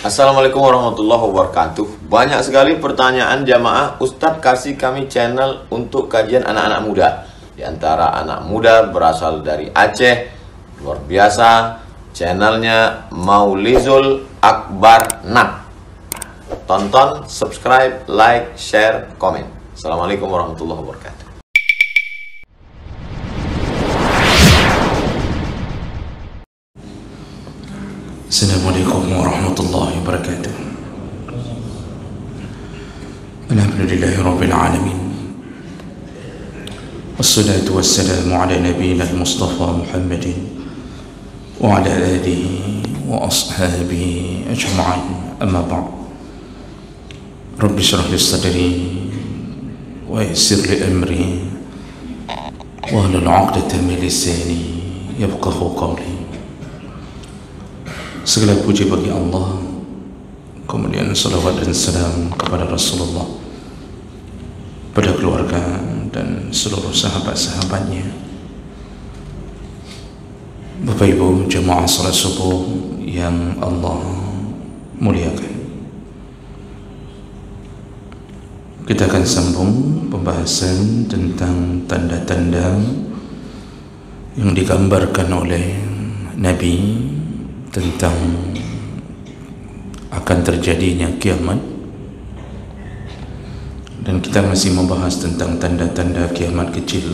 Assalamualaikum warahmatullahi wabarakatuh. Banyak sekali pertanyaan jamaah, Ustadz kasih kami channel untuk kajian anak-anak muda. Di antara anak muda berasal dari Aceh, luar biasa. Channelnya Maulizul Akbar Nak. Tonton, subscribe, like, share, komen. Assalamualaikum warahmatullahi wabarakatuh. Assalamualaikum warahmatullahi wabarakatuh. Alhamdulillahi rabbil alamin. Wassalatu wassalamu ala nabiyyina al-Mustafa Muhammadin wa ala alihi wa ashabihi ajma'in. Amma ba'd. Rabbi shrah li sadri wa yassir li amri wa hlul 'uqdatam min lisani yafqahu qawli. Segala puji bagi Allah, kemudian salawat dan salam kepada Rasulullah, pada keluarga dan seluruh sahabat-sahabatnya. Bapak Ibu jemaah salat subuh yang Allah muliakan, kita akan sambung pembahasan tentang tanda-tanda yang digambarkan oleh Nabi tentang akan terjadinya kiamat, dan kita masih membahas tentang tanda-tanda kiamat kecil.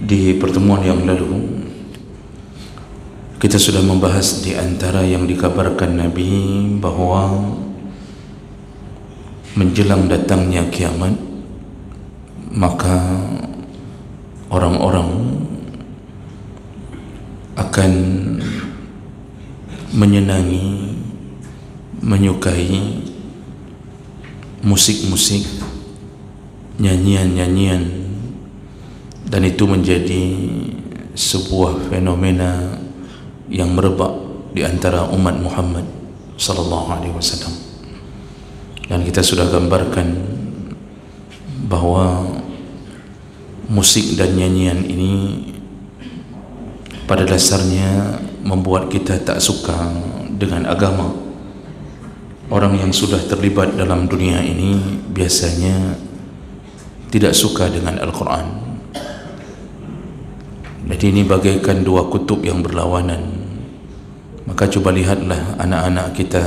Di pertemuan yang lalu kita sudah membahas di antara yang dikabarkan Nabi bahwa menjelang datangnya kiamat maka orang-orang akan menyenangi, menyukai musik-musik, nyanyian-nyanyian, dan itu menjadi sebuah fenomena yang merebak di antara umat Muhammad sallallahu alaihi wasallam. Dan kita sudah gambarkan bahwa musik dan nyanyian ini pada dasarnya membuat kita tak suka dengan agama. Orang yang sudah terlibat dalam dunia ini biasanya tidak suka dengan Al-Quran. Jadi ini bagaikan dua kutub yang berlawanan. Maka coba lihatlah anak-anak kita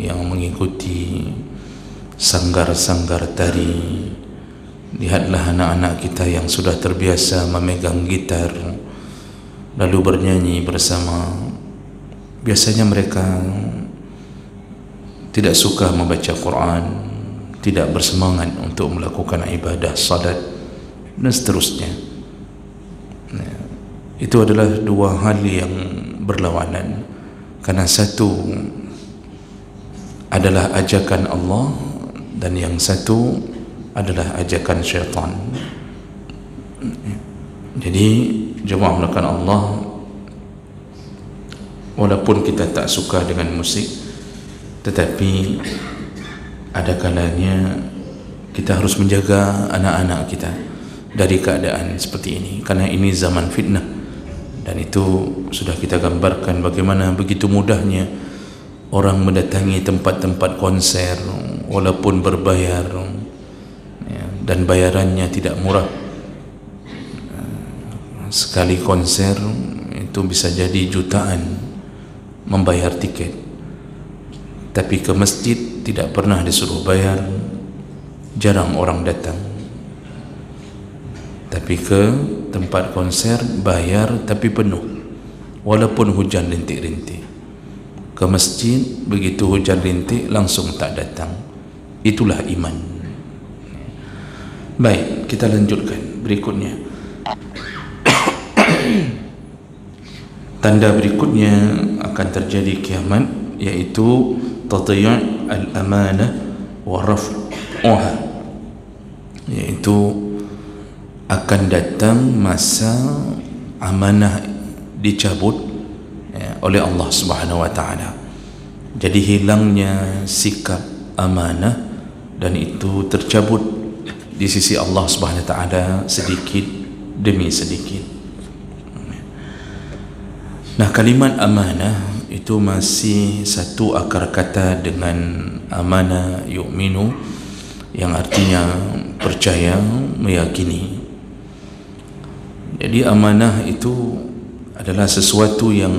yang mengikuti sanggar-sanggar tari. Lihatlah anak-anak kita yang sudah terbiasa memegang gitar lalu bernyanyi bersama. Biasanya mereka tidak suka membaca Quran, tidak bersemangat untuk melakukan ibadah, salat dan seterusnya. Itu adalah dua hal yang berlawanan, karena satu adalah ajakan Allah dan yang satu adalah ajakan syaitan. Jadi jemaah melakukan Allah, walaupun kita tak suka dengan musik, tetapi ada kalanya kita harus menjaga anak-anak kita dari keadaan seperti ini, karena ini zaman fitnah. Dan itu sudah kita gambarkan bagaimana begitu mudahnya orang mendatangi tempat-tempat konser walaupun berbayar, dan bayarannya tidak murah. Sekali konser itu bisa jadi jutaan membayar tiket, tapi ke masjid tidak pernah disuruh bayar, jarang orang datang. Tapi ke tempat konser bayar tapi penuh, walaupun hujan rintik-rintik. Ke masjid begitu hujan rintik langsung tak datang. Itulah iman. Baik, kita lanjutkan berikutnya. Tanda berikutnya akan terjadi kiamat, yaitu tadhiyu' al-amanah wa raf'uha, yaitu akan datang masa amanah dicabut oleh Allah Subhanahu wa taala. Jadi hilangnya sikap amanah, dan itu tercabut di sisi Allah Subhanahu wa taala sedikit demi sedikit. Nah, kalimat amanah itu masih satu akar kata dengan amana yu'minu, yang artinya percaya, meyakini. Jadi amanah itu adalah sesuatu yang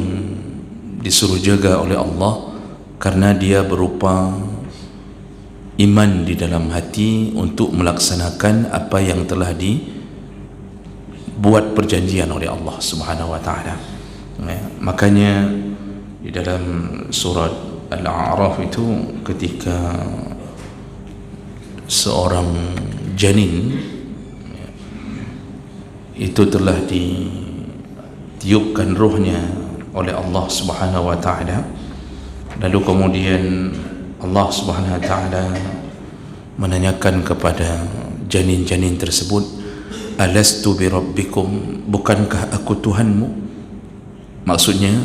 disuruh jaga oleh Allah karena dia berupa iman di dalam hati untuk melaksanakan apa yang telah dibuat perjanjian oleh Allah Subhanahu wa taala. Makanya di dalam surat Al-A'raf itu ketika seorang janin itu telah ditiupkan ruhnya oleh Allah Subhanahu wa taala, lalu kemudian Allah Subhanahu wa taala menanyakan kepada janin-janin tersebut, alastu bi rabbikum, bukankah aku Tuhanmu? Maksudnya,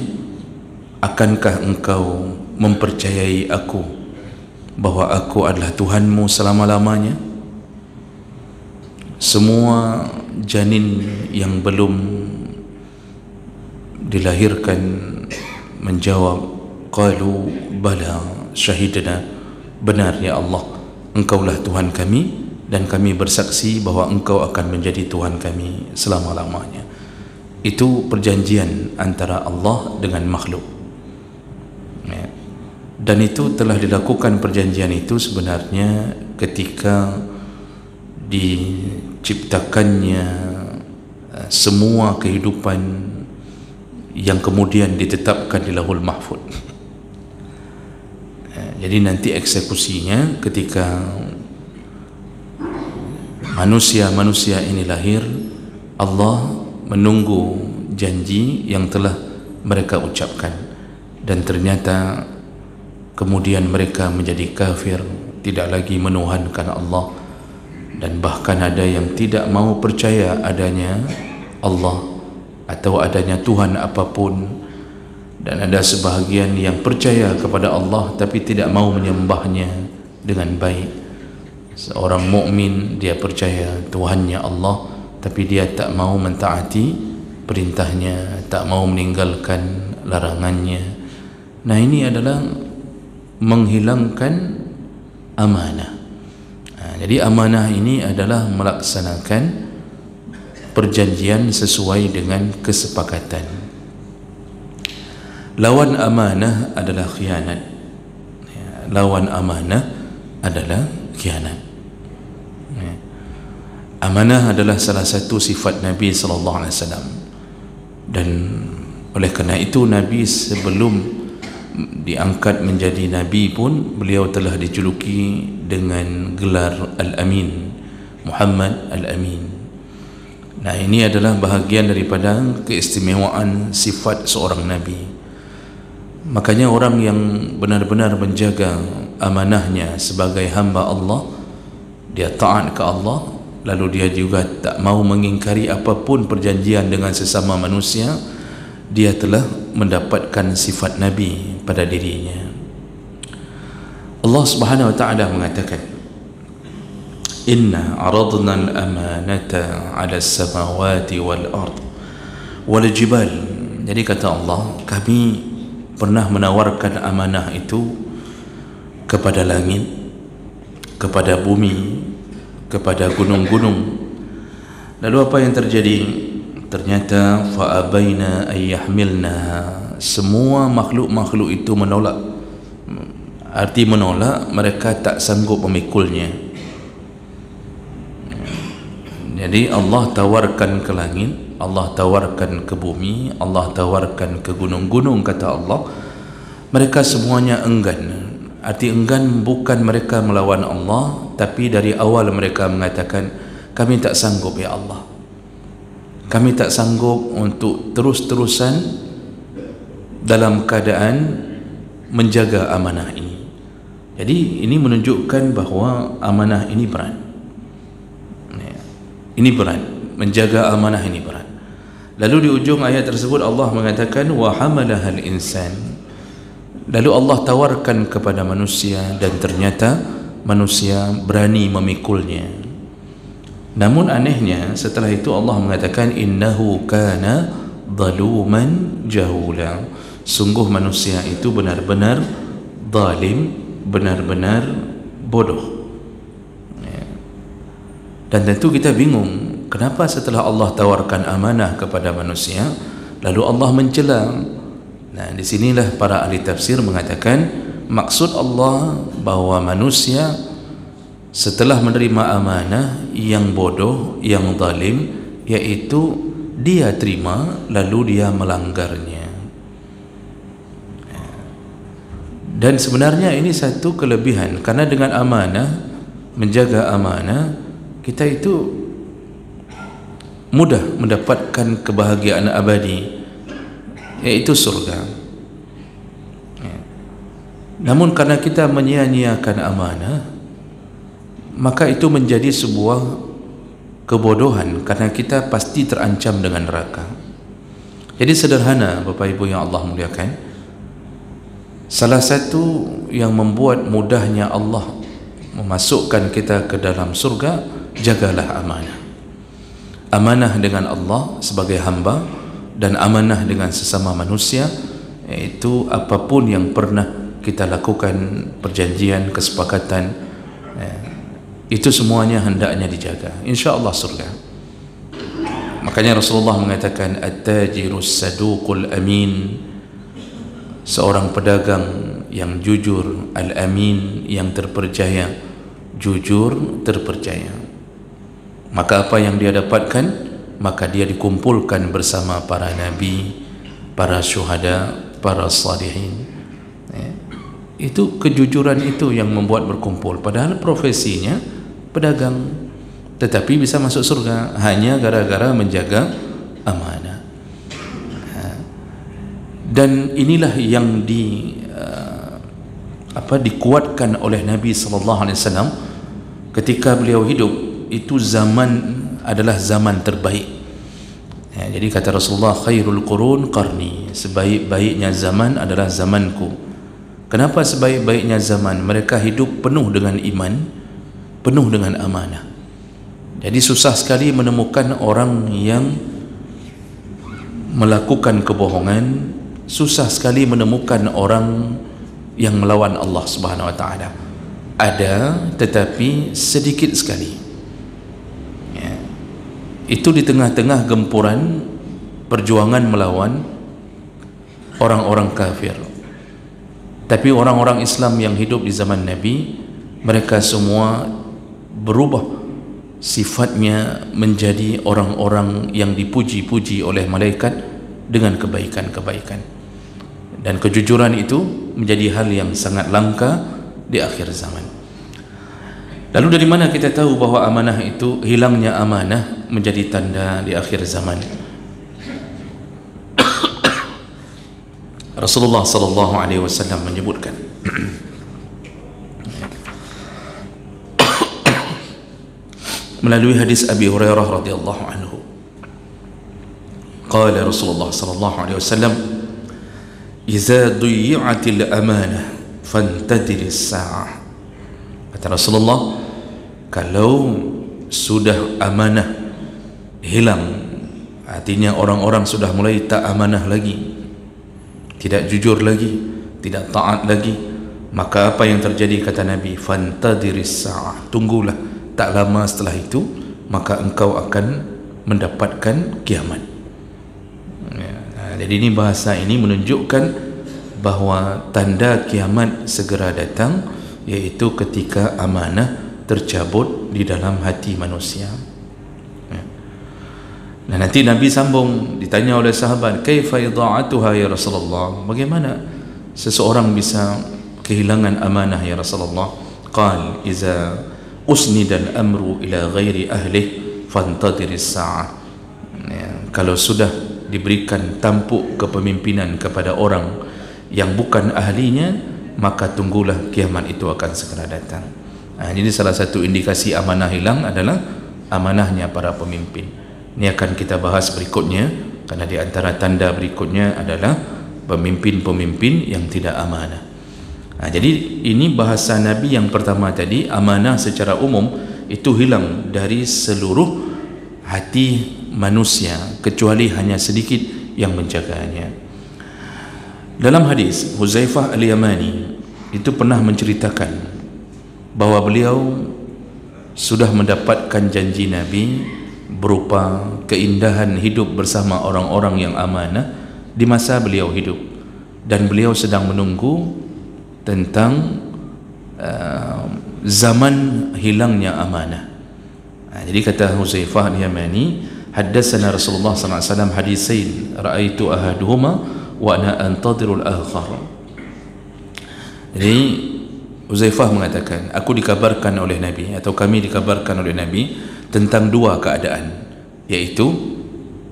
akankah engkau mempercayai aku bahwa aku adalah Tuhanmu selama-lamanya? Semua janin yang belum dilahirkan menjawab, qalu bala syahidna, benar ya Allah, engkaulah Tuhan kami dan kami bersaksi bahwa engkau akan menjadi Tuhan kami selama-lamanya. Itu perjanjian antara Allah dengan makhluk, dan itu telah dilakukan perjanjian itu sebenarnya ketika diciptakannya semua kehidupan yang kemudian ditetapkan di Lauhul Mahfuz. Jadi nanti eksekusinya ketika manusia ini lahir, Allah menunggu janji yang telah mereka ucapkan, dan ternyata kemudian mereka menjadi kafir, tidak lagi menuhankan Allah, dan bahkan ada yang tidak mau percaya adanya Allah atau adanya Tuhan apapun, dan ada sebahagian yang percaya kepada Allah tapi tidak mau menyembahnya dengan baik. Seorang mukmin dia percaya Tuhannya Allah, tapi dia tak mau mentaati perintahnya, tak mau meninggalkan larangannya. Nah, ini adalah menghilangkan amanah. Jadi amanah ini adalah melaksanakan perjanjian sesuai dengan kesepakatan. Lawan amanah adalah khianat. Lawan amanah adalah khianat. Amanah adalah salah satu sifat Nabi sallallahu alaihi wasallam, dan oleh kerana itu Nabi sebelum diangkat menjadi Nabi pun beliau telah dijuluki dengan gelar Al-Amin, Muhammad Al-Amin. Nah, ini adalah bahagian daripada keistimewaan sifat seorang Nabi. Makanya orang yang benar-benar menjaga amanahnya sebagai hamba Allah, dia taat ke Allah, lalu dia juga tak mau mengingkari apapun perjanjian dengan sesama manusia, dia telah mendapatkan sifat Nabi pada dirinya. Allah Subhanahu wa taala mengatakan, inna aradna al-amanata 'ala as-samawati wal-ard wal-jibal. Jadi kata Allah, kami pernah menawarkan amanah itu kepada langit, kepada bumi, kepada gunung-gunung. Lalu apa yang terjadi? Ternyata fa'abaina ayyahmilna, semua makhluk-makhluk itu menolak. Arti menolak, mereka tak sanggup memikulnya. Jadi Allah tawarkan ke langit, Allah tawarkan ke bumi, Allah tawarkan ke gunung-gunung, kata Allah, mereka semuanya enggan. Arti enggan bukan mereka melawan Allah, tapi dari awal mereka mengatakan, kami tak sanggup ya Allah, kami tak sanggup untuk terus-terusan dalam keadaan menjaga amanah ini. Jadi ini menunjukkan bahawa amanah ini berat. Ini berat, menjaga amanah ini berat. Lalu di ujung ayat tersebut Allah mengatakan wa hamalahal insan. Lalu Allah tawarkan kepada manusia, dan ternyata manusia berani memikulnya. Namun anehnya setelah itu Allah mengatakan innahu kana zaluman jahula. sungguh manusia itu benar-benar zalim, benar-benar bodoh. Dan tentu kita bingung, kenapa setelah Allah tawarkan amanah kepada manusia, lalu Allah mencela. Nah, disinilah para ahli tafsir mengatakan, maksud Allah bahawa manusia setelah menerima amanah yang bodoh, yang zalim, yaitu dia terima lalu dia melanggarnya. Dan sebenarnya ini satu kelebihan, karena dengan amanah, menjaga amanah, kita itu mudah mendapatkan kebahagiaan abadi, yaitu surga. Namun karena kita menyia-nyiakan amanah, maka itu menjadi sebuah kebodohan, karena kita pasti terancam dengan neraka. Jadi sederhana Bapak Ibu yang Allah muliakan, salah satu yang membuat mudahnya Allah memasukkan kita ke dalam surga, jagalah amanah. Amanah dengan Allah sebagai hamba dan amanah dengan sesama manusia, yaitu apapun yang pernah kita lakukan, perjanjian, kesepakatan, itu semuanya hendaknya dijaga, insya-Allah surga. Makanya Rasulullah mengatakan, at-tajirus saduqul amin, seorang pedagang yang jujur, al-amin, yang terpercaya, jujur, terpercaya. Maka apa yang dia dapatkan, maka dia dikumpulkan bersama para nabi, para syuhada, para salihin. Itu kejujuran itu yang membuat berkumpul. Padahal profesinya pedagang, tetapi bisa masuk surga hanya gara-gara menjaga amanah. Dan inilah yang dikuatkan oleh Nabi SAW ketika beliau hidup. Itu zaman adalah zaman terbaik. Jadi kata Rasulullah, khairul qurun qarni, sebaik-baiknya zaman adalah zamanku. Kenapa sebaik-baiknya zaman? Mereka hidup penuh dengan iman, penuh dengan amanah. Jadi susah sekali menemukan orang yang melakukan kebohongan, susah sekali menemukan orang yang melawan Allah Subhanahu wa taala. Ada, tetapi sedikit sekali. Itu di tengah-tengah gempuran perjuangan melawan orang-orang kafir. Tapi orang-orang Islam yang hidup di zaman Nabi, mereka semua berubah sifatnya menjadi orang-orang yang dipuji-puji oleh malaikat dengan kebaikan-kebaikan. Dan kejujuran itu menjadi hal yang sangat langka di akhir zaman. Lalu dari mana kita tahu bahawa amanah itu, hilangnya amanah menjadi tanda di akhir zaman? Rasulullah sallallahu alaihi wasallam menyebutkan melalui hadis Abi Hurairah radhiyallahu anhu, qala Rasulullah sallallahu alaihi wasallam, "Idza duyi'atil amanah fantadiris sa'ah." Kata Rasulullah, kalau sudah amanah hilang, artinya orang-orang sudah mulai tak amanah lagi, tidak jujur lagi, tidak taat lagi, maka apa yang terjadi kata Nabi, fantadiris sa'ah, tunggulah, tak lama setelah itu maka engkau akan mendapatkan kiamat. Jadi ini bahasa ini menunjukkan bahawa tanda kiamat segera datang, yaitu ketika amanah tercabut di dalam hati manusia. Nah, nanti Nabi sambung, ditanya oleh sahabat, kaifa idha'atuha ya Rasulullah, bagaimana seseorang bisa kehilangan amanah ya Rasulullah? Qal, iza usnida al-amru ila ghairi ahlih fantadiris sa'ah. Kalau sudah diberikan tampuk kepemimpinan kepada orang yang bukan ahlinya, maka tunggulah kiamat itu akan segera datang. Jadi salah satu indikasi amanah hilang adalah amanahnya para pemimpin. Ini akan kita bahas berikutnya, karena di antara tanda berikutnya adalah pemimpin-pemimpin yang tidak amanah. Jadi ini bahasa Nabi yang pertama tadi, amanah secara umum itu hilang dari seluruh hati manusia, kecuali hanya sedikit yang menjaganya. Dalam hadis Huzaifah Al-Yamani itu pernah menceritakan bahwa beliau sudah mendapatkan janji Nabi berupa keindahan hidup bersama orang-orang yang amanah di masa beliau hidup, dan beliau sedang menunggu tentang zaman hilangnya amanah. Jadi kata Huzaifah Al-Yamani, haddatsana Rasulullah sallallahu alaihi wasallam hadisain ra'aitu ahaduhuma wa ana antadhiru al-akhar. Jadi Huzaifah mengatakan, aku dikabarkan oleh Nabi, atau kami dikabarkan oleh Nabi tentang dua keadaan, yaitu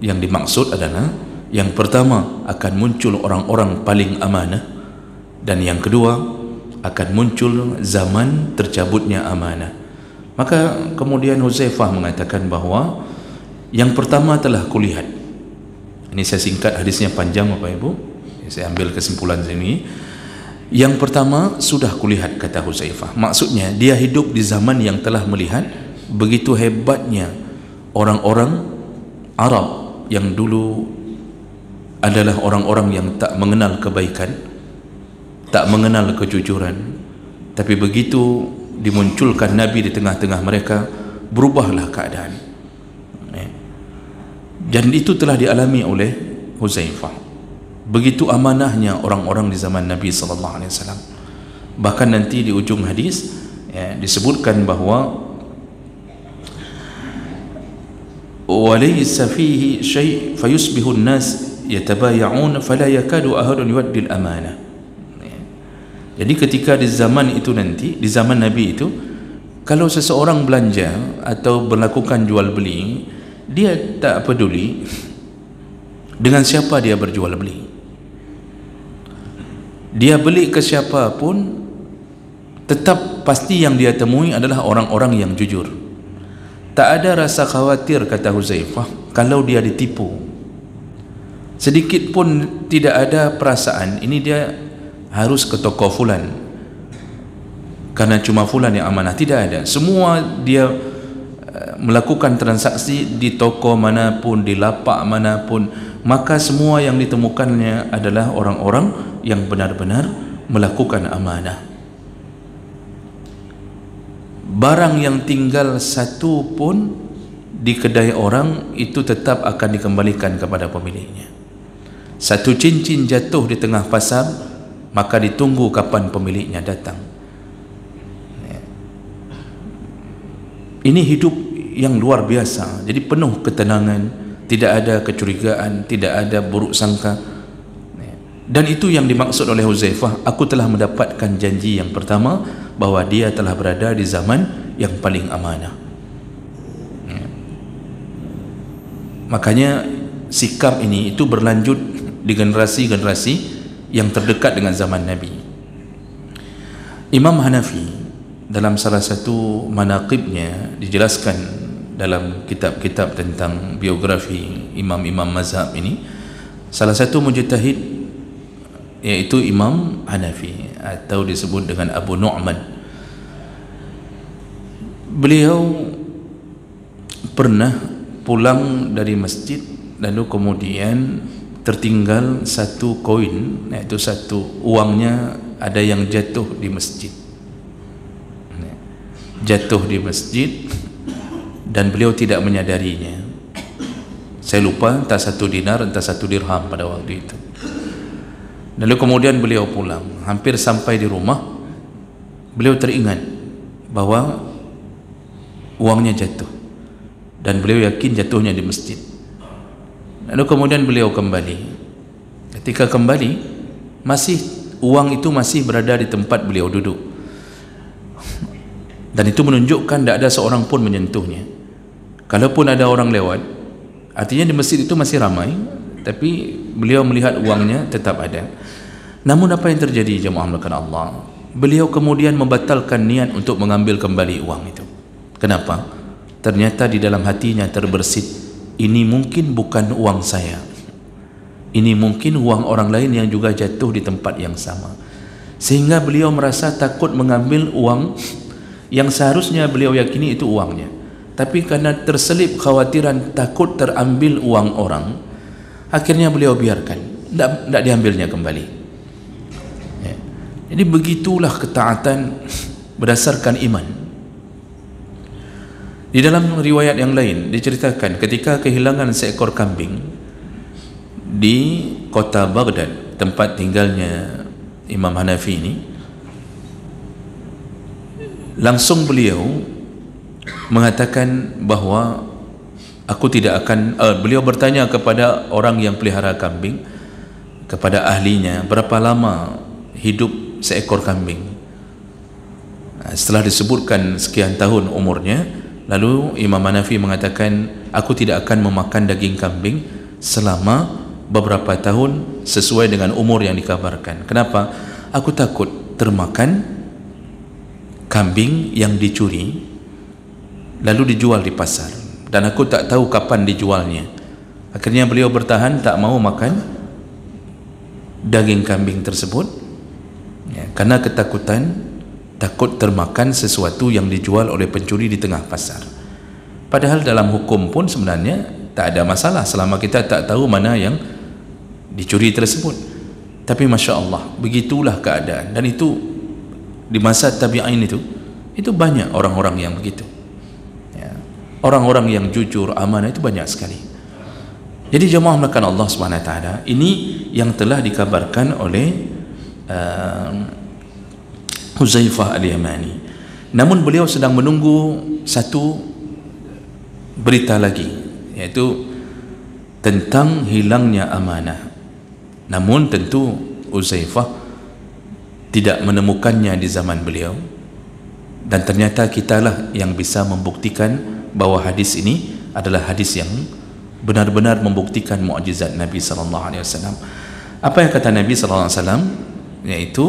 yang dimaksud adalah yang pertama akan muncul orang-orang paling amanah, dan yang kedua akan muncul zaman tercabutnya amanah. Maka kemudian Huzaifah mengatakan bahawa yang pertama telah kulihat, ini saya singkat, hadisnya panjang Bapak Ibu, saya ambil kesimpulan sini. Yang pertama sudah kulihat, kata Huzaifah, maksudnya dia hidup di zaman yang telah melihat begitu hebatnya orang-orang Arab yang dulu adalah orang-orang yang tak mengenal kebaikan, tak mengenal kejujuran, tapi begitu dimunculkan Nabi di tengah-tengah mereka, berubahlah keadaan. Dan itu telah dialami oleh Huzaifah. Begitu amanahnya orang-orang di zaman Nabi sallallahu alaihi wasallam. Bahkan nanti di ujung hadis disebutkan bahawa walaysa fihi syai' fayusbihu an-nas yatabaya'un fala yakadu ahadun yuaddi al-amanah. Jadi ketika di zaman itu nanti, di zaman Nabi itu, kalau seseorang belanja atau melakukan jual beli, dia tak peduli dengan siapa dia berjual beli. Dia beli ke siapa pun, tetap pasti yang dia temui adalah orang-orang yang jujur. Tak ada rasa khawatir, kata Huzaifah, kalau dia ditipu. Sedikit pun tidak ada perasaan ini dia harus ke toko fulan karena cuma fulan yang amanah. Tidak ada. Semua dia melakukan transaksi di toko manapun, di lapak manapun, maka semua yang ditemukannya adalah orang-orang yang benar-benar melakukan amanah. Barang yang tinggal satu pun di kedai orang itu tetap akan dikembalikan kepada pemiliknya. Satu cincin jatuh di tengah pasar, maka ditunggu kapan pemiliknya datang. Ini hidup yang luar biasa, jadi penuh ketenangan, tidak ada kecurigaan, tidak ada buruk sangka. Dan itu yang dimaksud oleh Huzaifah, aku telah mendapatkan janji yang pertama, bahawa dia telah berada di zaman yang paling amanah. Makanya sikap ini itu berlanjut di generasi-generasi yang terdekat dengan zaman Nabi. Imam Hanafi dalam salah satu manaqibnya dijelaskan dalam kitab-kitab tentang biografi imam-imam mazhab ini, salah satu mujtahid yaitu Imam Hanafi atau disebut dengan Abu Nu'man. Beliau pernah pulang dari masjid, lalu kemudian tertinggal satu koin, yaitu satu uangnya ada yang jatuh di masjid, jatuh di masjid, dan beliau tidak menyadarinya. Saya lupa entah 1 dinar entah 1 dirham pada waktu itu. Lalu kemudian beliau pulang, hampir sampai di rumah beliau teringat bahwa uangnya jatuh, dan beliau yakin jatuhnya di masjid. Lalu kemudian beliau kembali. Ketika kembali, masih uang itu masih berada di tempat beliau duduk, dan itu menunjukkan tidak ada seorang pun menyentuhnya. Kalaupun ada orang lewat, artinya di masjid itu masih ramai, tapi beliau melihat uangnya tetap ada. Namun apa yang terjadi, jemaah melakukan Allah? Beliau kemudian membatalkan niat untuk mengambil kembali uang itu. Kenapa? Ternyata di dalam hatinya terbersit, ini mungkin bukan uang saya, ini mungkin uang orang lain yang juga jatuh di tempat yang sama. Sehingga beliau merasa takut mengambil uang yang seharusnya beliau yakini itu uangnya, tapi karena terselip khawatiran takut terambil uang orang, akhirnya beliau biarkan, tidak diambilnya kembali. Jadi begitulah ketaatan berdasarkan iman. Di dalam riwayat yang lain diceritakan ketika kehilangan seekor kambing di kota Baghdad, tempat tinggalnya Imam Hanafi ini, langsung beliau mengatakan bahawa aku tidak akan beliau bertanya kepada orang yang pelihara kambing, kepada ahlinya, berapa lama hidup seekor kambing. Setelah disebutkan sekian tahun umurnya, lalu Imam Hanafi mengatakan, aku tidak akan memakan daging kambing selama beberapa tahun sesuai dengan umur yang dikabarkan. Kenapa? Aku takut termakan kambing yang dicuri lalu dijual di pasar, dan aku tak tahu kapan dijualnya. Akhirnya beliau bertahan tak mau makan daging kambing tersebut, ya, karena ketakutan, takut termakan sesuatu yang dijual oleh pencuri di tengah pasar. Padahal dalam hukum pun sebenarnya tak ada masalah selama kita tak tahu mana yang dicuri tersebut. Tapi Masya Allah, begitulah keadaan. Dan itu di masa tabi'in itu banyak orang-orang yang begitu, ya. Orang-orang yang jujur, amanah itu banyak sekali. Jadi jemaah melakukan Allah SWT, ini yang telah dikabarkan oleh Huzaifah Al-Yamani. Namun beliau sedang menunggu satu berita lagi, yaitu tentang hilangnya amanah. Namun tentu Huzaifah tidak menemukannya di zaman beliau, dan ternyata kitalah yang bisa membuktikan bahawa hadis ini adalah hadis yang benar-benar membuktikan mukjizat Nabi SAW. Apa yang kata Nabi SAW? Yaitu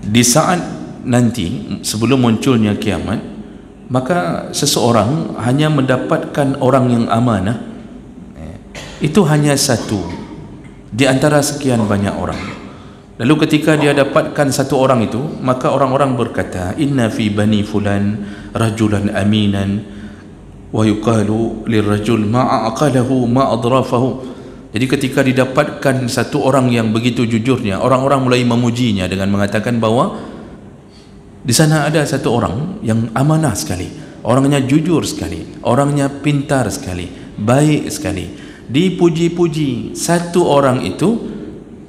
di saat nanti sebelum munculnya kiamat, maka seseorang hanya mendapatkan orang yang amanah, itu hanya satu di antara sekian banyak orang. Lalu ketika dia dapatkan satu orang itu, maka orang-orang berkata, inna fi bani fulan rajulan aminan wa yuqalu lirrajul ma aqalahu ma adrafahu. Jadi ketika didapatkan satu orang yang begitu jujurnya, orang-orang mulai memujinya dengan mengatakan bahawa di sana ada satu orang yang amanah sekali, orangnya jujur sekali, orangnya pintar sekali, baik sekali. Dipuji-puji satu orang itu,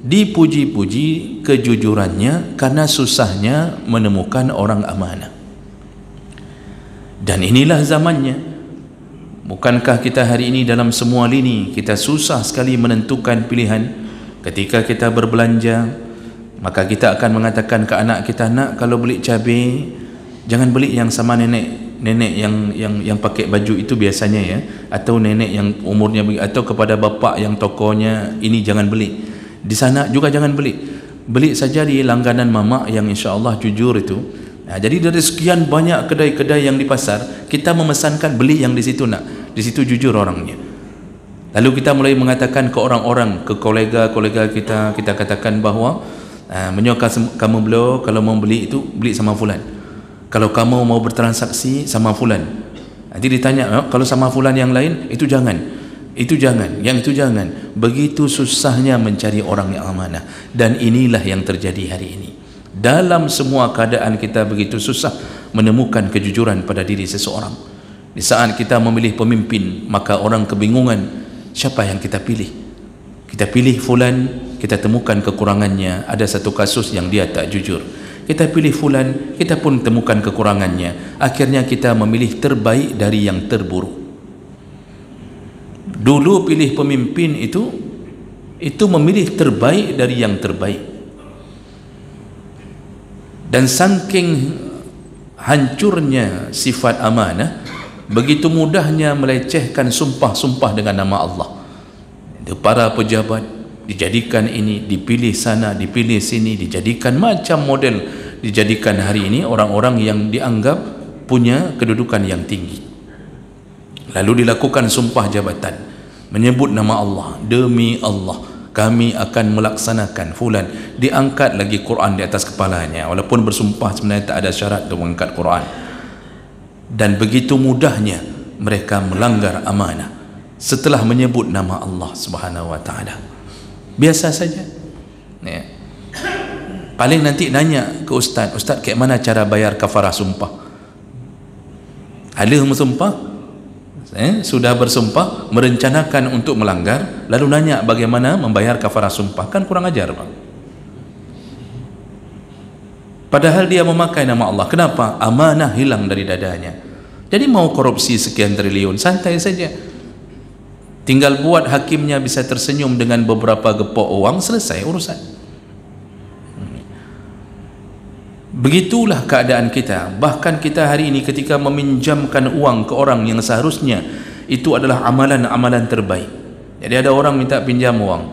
dipuji-puji kejujurannya karena susahnya menemukan orang amanah. Dan inilah zamannya. Bukankah kita hari ini dalam semua lini kita susah sekali menentukan pilihan? Ketika kita berbelanja, maka kita akan mengatakan ke anak kita, nak, kalau beli cabai jangan beli yang sama nenek yang pakai baju itu biasanya, ya, atau nenek yang umurnya, atau kepada bapa yang tokonya ini jangan beli, di sana juga jangan beli, beli saja di langganan mama yang insya-Allah jujur itu. Nah, jadi dari sekian banyak kedai-kedai yang di pasar, kita memesankan beli yang di situ, nak, di situ jujur orangnya. Lalu kita mulai mengatakan ke orang-orang, ke kolega-kolega kita, kita katakan bahawa menyokong kamu beliau, kalau mau beli itu beli sama fulan, kalau kamu mau bertransaksi sama fulan. Nanti ditanya, kalau sama fulan yang lain itu jangan, itu jangan, yang itu jangan. Begitu susahnya mencari orang yang amanah. Dan inilah yang terjadi hari ini. Dalam semua keadaan kita begitu susah menemukan kejujuran pada diri seseorang. Di saat kita memilih pemimpin, maka orang kebingungan siapa yang kita pilih. Kita pilih fulan, kita temukan kekurangannya, ada satu kasus yang dia tak jujur. Kita pilih fulan, kita pun temukan kekurangannya. Akhirnya kita memilih terbaik dari yang terburuk. Dulu pilih pemimpin itu memilih terbaik dari yang terbaik. Dan saking hancurnya sifat amanah, begitu mudahnya melecehkan sumpah-sumpah dengan nama Allah. Para pejabat dijadikan ini, dipilih sana, dipilih sini, dijadikan macam model, dijadikan hari ini orang-orang yang dianggap punya kedudukan yang tinggi. Lalu dilakukan sumpah jabatan, menyebut nama Allah, demi Allah kami akan melaksanakan fulan, diangkat lagi Quran di atas kepalanya, walaupun bersumpah sebenarnya tak ada syarat untuk mengangkat Quran. Dan begitu mudahnya mereka melanggar amanah setelah menyebut nama Allah Subhanahu wa taala. biasa saja. Ya. Paling nanti nanya ke ustaz, ustaz kayak mana cara bayar kafarah sumpah? Ada bersumpah, sudah bersumpah merencanakan untuk melanggar, lalu nanya bagaimana membayar kafarah sumpah, kan kurang ajar, Bang. Padahal dia memakai nama Allah. Kenapa? Amanah hilang dari dadanya. Jadi mau korupsi sekian triliun, santai saja. Tinggal buat hakimnya bisa tersenyum dengan beberapa gepok uang, selesai urusan. Begitulah keadaan kita. Bahkan kita hari ini ketika meminjamkan uang ke orang yang seharusnya itu adalah amalan-amalan terbaik. Jadi ada orang minta pinjam uang,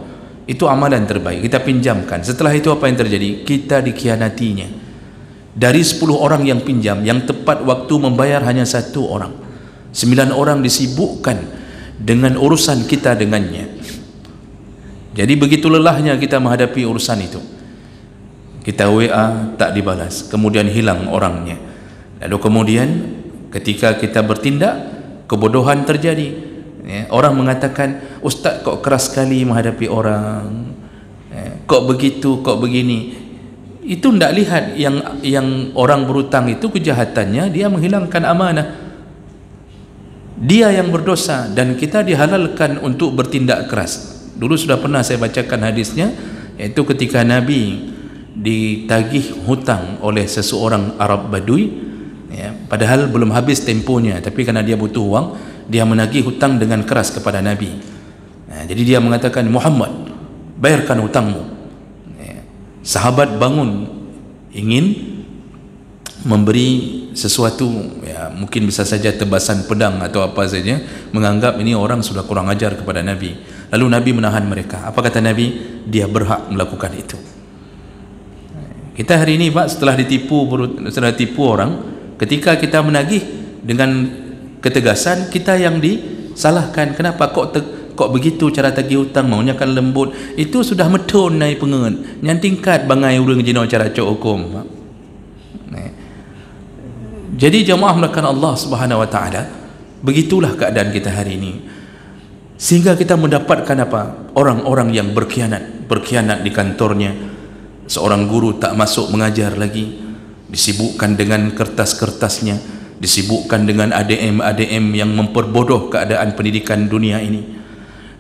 itu amalan terbaik, kita pinjamkan. Setelah itu apa yang terjadi? Kita dikhianatinya. Dari 10 orang yang pinjam, yang tepat waktu membayar hanya 1 orang. 9 orang disibukkan dengan urusan kita dengannya. Jadi begitu lelahnya kita menghadapi urusan itu. Kita WA tak dibalas, kemudian hilang orangnya. Lalu kemudian ketika kita bertindak, kebodohan terjadi. Ya, orang mengatakan, ustaz kok keras sekali menghadapi orang, kok begitu, kok begini. Itu tidak lihat yang orang berutang itu kejahatannya, dia menghilangkan amanah, dia yang berdosa, dan kita dihalalkan untuk bertindak keras. Dulu sudah pernah saya bacakan hadisnya, yaitu ketika Nabi ditagih hutang oleh seseorang Arab Badui, ya, padahal belum habis temponya, tapi karena dia butuh uang, dia menagih hutang dengan keras kepada Nabi. Nah, jadi dia mengatakan, Muhammad, bayarkan hutangmu. Ya, sahabat bangun ingin memberi sesuatu, ya, mungkin bisa saja tebasan pedang atau apa saja, menganggap ini orang sudah kurang ajar kepada Nabi. Lalu Nabi menahan mereka. Apa kata Nabi? Dia berhak melakukan itu. Kita hari ini, Pak, setelah tipu orang, ketika kita menagih dengan ketegasan, kita yang disalahkan. Kenapa kok begitu cara tagih hutang, maunya kan lembut? Itu sudah metun naik pengen yang tingkat bangai urang jino cara cok hukum, Pak. Jadi jemaah melakukan Allah Subhanahu wa taala, begitulah keadaan kita hari ini. Sehingga kita mendapatkan apa? Orang-orang yang berkhianat di kantornya. Seorang guru tak masuk mengajar lagi, disibukkan dengan kertas-kertasnya, disibukkan dengan ADM yang memperbodoh keadaan pendidikan dunia ini.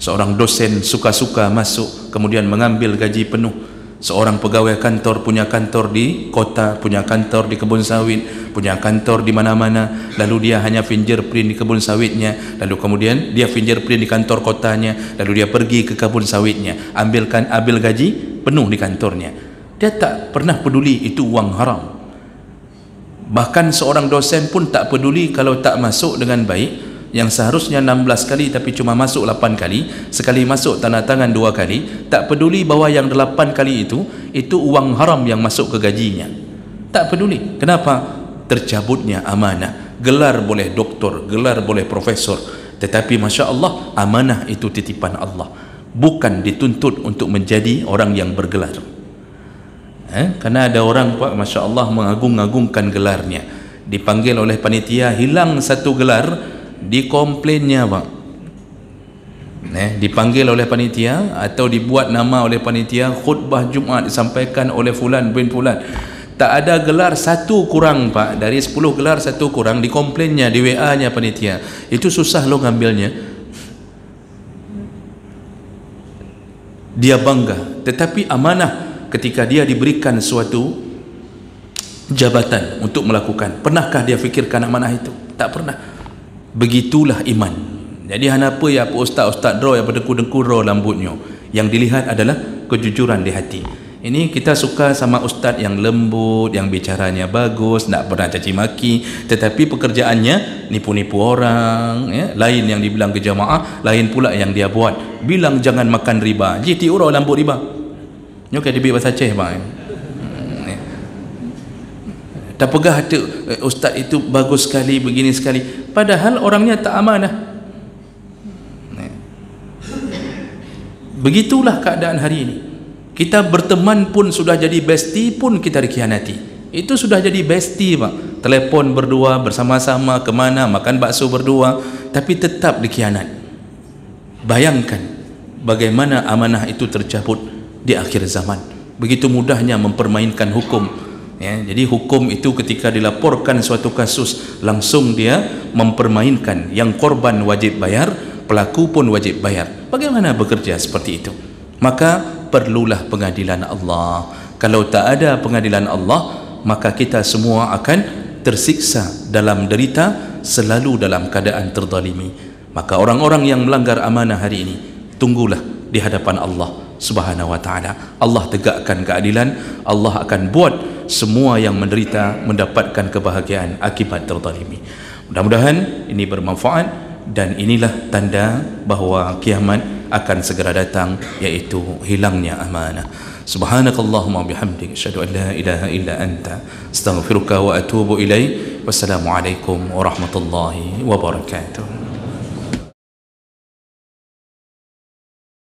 Seorang dosen suka-suka masuk, kemudian mengambil gaji penuh. Seorang pegawai kantor punya kantor di kota, punya kantor di kebun sawit, punya kantor di mana-mana, lalu dia hanya fingerprint di kebun sawitnya, lalu kemudian dia fingerprint di kantor kotanya, lalu dia pergi ke kebun sawitnya, ambil gaji penuh di kantornya. Dia tak pernah peduli itu uang haram. Bahkan seorang dosen pun tak peduli kalau tak masuk dengan baik, yang seharusnya 16 kali tapi cuma masuk 8 kali, sekali masuk tanda tangan 2 kali, tak peduli bahwa yang 8 kali itu uang haram yang masuk ke gajinya. Tak peduli. Kenapa? Tercabutnya amanah. Gelar boleh doktor, gelar boleh profesor, tetapi Masya Allah, amanah itu titipan Allah, bukan dituntut untuk menjadi orang yang bergelar. Karena ada orang, Pak, Masya Allah, mengagung-agungkan gelarnya, dipanggil oleh panitia, hilang 1 gelar, dikomplainnya, Pak. Dipanggil oleh panitia atau dibuat nama oleh panitia, khutbah Jumat disampaikan oleh fulan bin fulan, tak ada gelar 1 kurang, Pak. Dari 10 gelar 1 kurang, dikomplainnya di WA nya panitia. Itu susah lo ngambilnya. Dia bangga, tetapi amanah ketika dia diberikan suatu jabatan untuk melakukan, pernahkah dia fikirkan amanah itu? Tak pernah. Begitulah iman. Jadi kenapa ya ustaz-ustaz draw yang berdengkur-dengkur draw rambutnya, yang dilihat adalah kejujuran di hati. Ini kita suka sama ustaz yang lembut, yang bicaranya bagus, tak pernah caci maki, tetapi pekerjaannya nipu-nipu orang, ya. Lain yang dibilang ke jamaah, lain pula yang dia buat. Bilang jangan makan riba, jadi orang lambut riba. Nyo kayak dibik bahasa Aceh, Bang. Tak pegah hati ustaz itu bagus sekali, begini sekali, padahal orangnya tak amanah. Begitulah keadaan hari ini. Kita berteman pun sudah jadi bestie pun kita dikhianati. Itu sudah jadi bestie, Pak. Telepon berdua, bersama-sama kemana, makan bakso berdua, tapi tetap dikhianat. Bayangkan, bagaimana amanah itu tercabut di akhir zaman. Begitu mudahnya mempermainkan hukum, ya. Jadi hukum itu ketika dilaporkan suatu kasus, langsung dia mempermainkan, yang korban wajib bayar, pelaku pun wajib bayar. Bagaimana bekerja seperti itu? Maka perlulah pengadilan Allah. Kalau tak ada pengadilan Allah, maka kita semua akan tersiksa dalam derita, selalu dalam keadaan terzalimi. Maka orang-orang yang melanggar amanah hari ini, tunggulah di hadapan Allah Subhanahu wa ta'ala. Allah tegakkan keadilan, Allah akan buat semua yang menderita mendapatkan kebahagiaan akibat terzalimi. Mudah-mudahan ini bermanfaat, dan inilah tanda bahawa kiamat akan segera datang, yaitu hilangnya amanah. Subhanakallahumma bihamdik, asyhadu an la ilaha illa anta, astaghfiruka wa atubu ilaik. Wassalamualaikum warahmatullahi wabarakatuh.